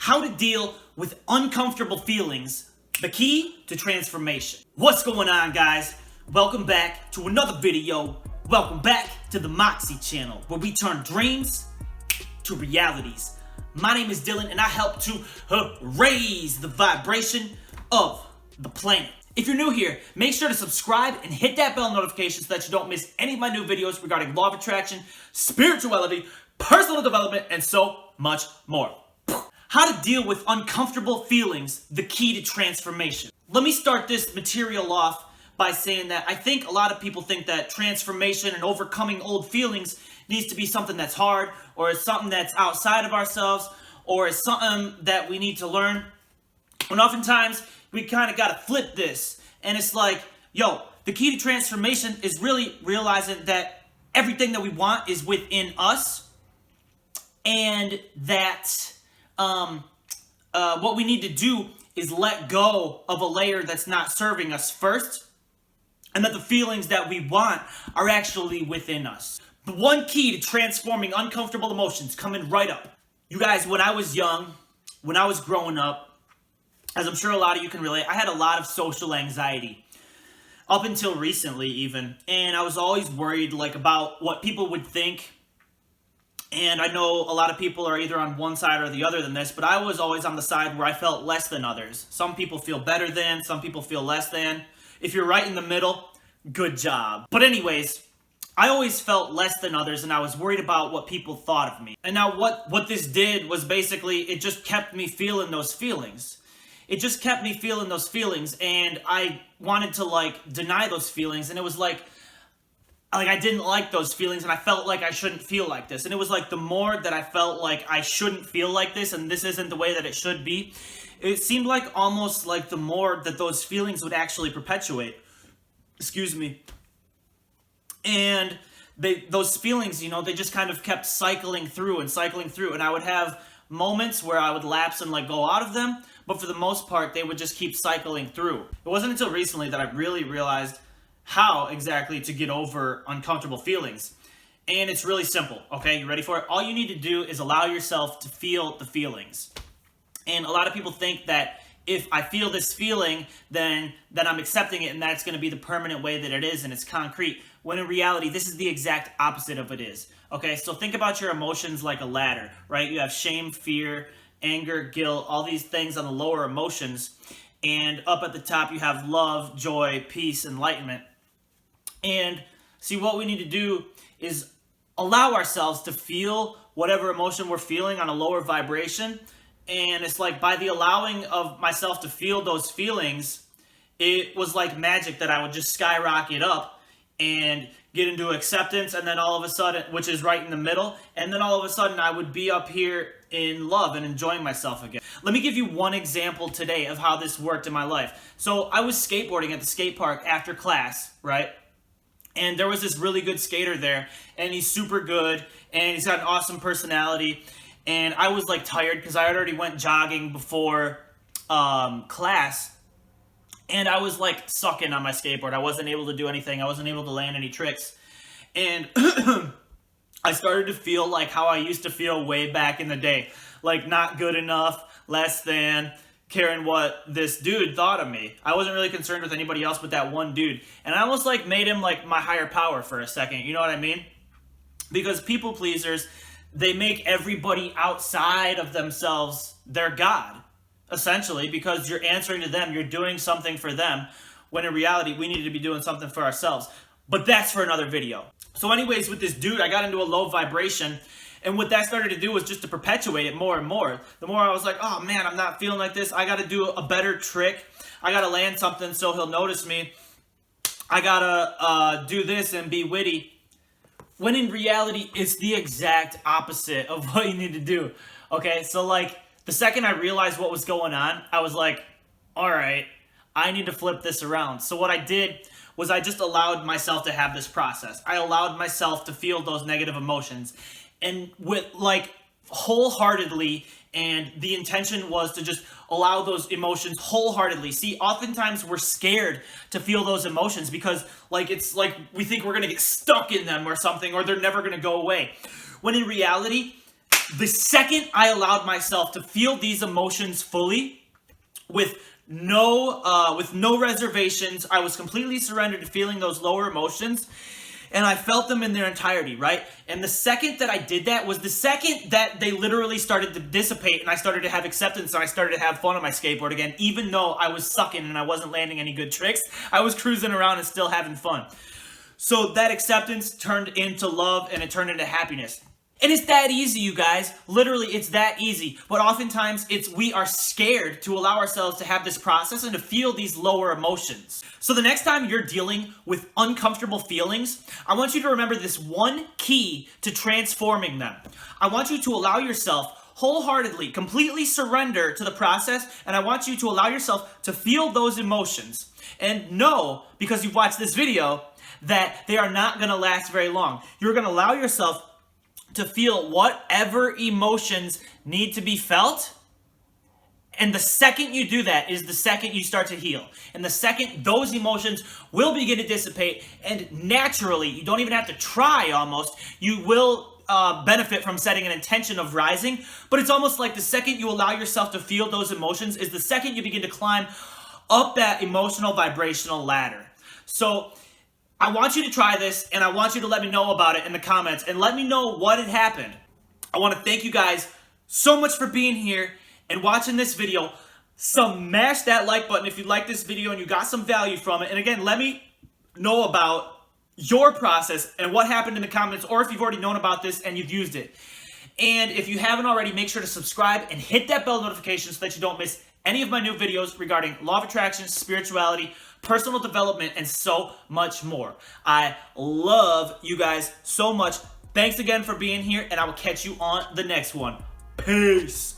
How to deal with uncomfortable feelings, the key to transformation. What's going on, guys? Welcome back to another video. Welcome back to the Moxie Channel, where we turn dreams to realities. My name is Dylan, and I help to raise the vibration of the planet. If you're new here, make sure to subscribe and hit that bell notification so that you don't miss any of my new videos regarding law of attraction, spirituality, personal development, and so much more. How to deal with uncomfortable feelings, the key to transformation. Let me start this material off by saying that I think a lot of people think that transformation and overcoming old feelings needs to be something that's hard, or is something that's outside of ourselves, or is something that we need to learn. And oftentimes, we kind of got to flip this. And it's like, yo, the key to transformation is really realizing that everything that we want is within us. And that what we need to do is let go of a layer that's not serving us first. And that the feelings that we want are actually within us. The one key to transforming uncomfortable emotions coming right up. You guys, when I was young, when I was growing up, as I'm sure a lot of you can relate, I had a lot of social anxiety. Up until recently even. And I was always worried about what people would think. And I know a lot of people are either on one side or the other than this, but I was always on the side where I felt less than others. Some people feel better than, some people feel less than. If you're right in the middle, good job. But anyways, I always felt less than others, and I was worried about what people thought of me. And now what this did was basically, it just kept me feeling those feelings. It just kept me feeling those feelings, and I wanted to deny those feelings, and it was like I didn't like those feelings, and I felt like I shouldn't feel like this. And it was like the more that I felt like I shouldn't feel like this, and this isn't the way that it should be, it seemed like almost like the more that those feelings would actually perpetuate. Excuse me. And those feelings, they just kind of kept cycling through, and I would have moments where I would lapse and go out of them, but for the most part, they would just keep cycling through. It wasn't until recently that I really realized how exactly to get over uncomfortable feelings. And it's really simple, okay? You ready for it? All you need to do is allow yourself to feel the feelings. And a lot of people think that if I feel this feeling, then I'm accepting it, and that's going to be the permanent way that it is, and it's concrete. When in reality, this is the exact opposite of it is. Okay, so think about your emotions like a ladder, right? You have shame, fear, anger, guilt, all these things on the lower emotions. And up at the top, you have love, joy, peace, enlightenment. And see, what we need to do is allow ourselves to feel whatever emotion we're feeling on a lower vibration. And it's like by the allowing of myself to feel those feelings, it was like magic that I would just skyrocket up and get into acceptance, and then all of a sudden, which is right in the middle, and then all of a sudden I would be up here in love and enjoying myself again. Let me give you one example today of how this worked in my life. So I was skateboarding at the skate park after class, right? And there was this really good skater there, and he's super good, and he's got an awesome personality. And I was tired because I had already went jogging before class. And I was sucking on my skateboard. I wasn't able to do anything. I wasn't able to land any tricks. And I started to feel like how I used to feel way back in the day. Not good enough, less than, caring what this dude thought of me. I wasn't really concerned with anybody else but that one dude. And I almost made him my higher power for a second. You know what I mean? Because people pleasers, they make everybody outside of themselves their God, essentially, because you're answering to them, you're doing something for them, when in reality, we need to be doing something for ourselves. But that's for another video. So anyways, with this dude, I got into a low vibration, and what that started to do was just to perpetuate it more and more. The more I was like, oh man, I'm not feeling like this, I gotta do a better trick, I gotta land something so he'll notice me, I gotta do this and be witty. When in reality, it's the exact opposite of what you need to do. Okay, so the second I realized what was going on, I was like, all right, I need to flip this around. So what I did was I just allowed myself to have this process. I allowed myself to feel those negative emotions, and with wholeheartedly, and the intention was to just allow those emotions wholeheartedly. See, oftentimes we're scared to feel those emotions because it's we think we're gonna get stuck in them or something, or they're never gonna go away. When in reality, The second I allowed myself to feel these emotions fully, with no reservations, I was completely surrendered to feeling those lower emotions, and I felt them in their entirety, right? And the second that I did that was the second that they literally started to dissipate, and I started to have acceptance, and I started to have fun on my skateboard again, even though I was sucking and I wasn't landing any good tricks. I was cruising around and still having fun. So that acceptance turned into love, and it turned into happiness. And it's that easy, you guys. Literally, it's that easy. But oftentimes, we are scared to allow ourselves to have this process and to feel these lower emotions. So the next time you're dealing with uncomfortable feelings, I want you to remember this one key to transforming them. I want you to allow yourself wholeheartedly, completely surrender to the process, and I want you to allow yourself to feel those emotions. And know, because you've watched this video, that they are not going to last very long. You're going to allow yourself to feel whatever emotions need to be felt. And the second you do that is the second you start to heal. And the second those emotions will begin to dissipate, and naturally, you don't even have to try almost, you will benefit from setting an intention of rising. But it's almost like the second you allow yourself to feel those emotions is the second you begin to climb up that emotional vibrational ladder. So I want you to try this, and I want you to let me know about it in the comments, and let me know what had happened. I want to thank you guys so much for being here and watching this video. Smash that like button if you like this video and you got some value from it. And again, let me know about your process and what happened in the comments, or if you've already known about this and you've used it. And if you haven't already, make sure to subscribe and hit that bell notification so that you don't miss any of my new videos regarding law of attraction, spirituality, personal development, and so much more. I love you guys so much. Thanks again for being here, and I will catch you on the next one. Peace.